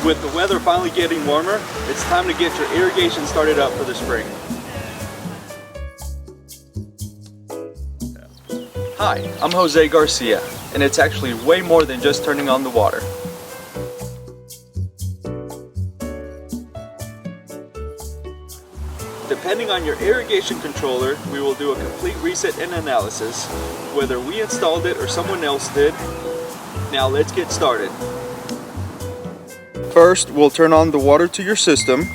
With the weather finally getting warmer, it's time to get your irrigation started up for the spring. Hi, I'm Jose Garcia, and it's actually way more than just turning on the water. Depending on your irrigation controller, we will do a complete reset and analysis, whether we installed it or someone else did. Now let's get started. First, we'll turn on the water to your system.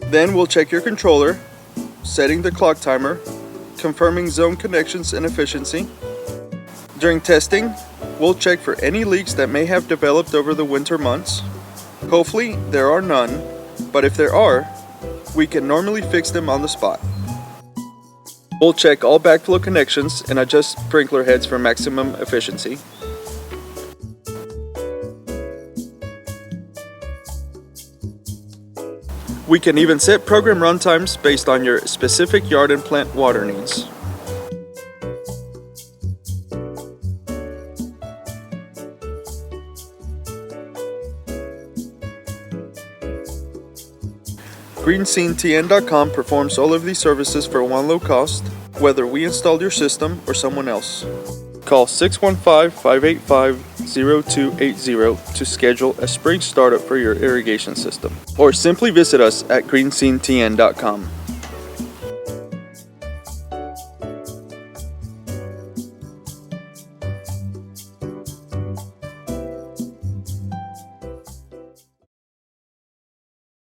Then we'll check your controller, setting the clock timer, confirming zone connections and efficiency. During testing, we'll check for any leaks that may have developed over the winter months. Hopefully, there are none, but if there are, we can normally fix them on the spot. We'll check all backflow connections and adjust sprinkler heads for maximum efficiency. We can even set program run times based on your specific yard and plant water needs. GSTN.com performs all of these services for one low cost, whether we installed your system or someone else. Call 615-585-0280 to schedule a spring startup for your irrigation system, or simply visit us at GSTN.com.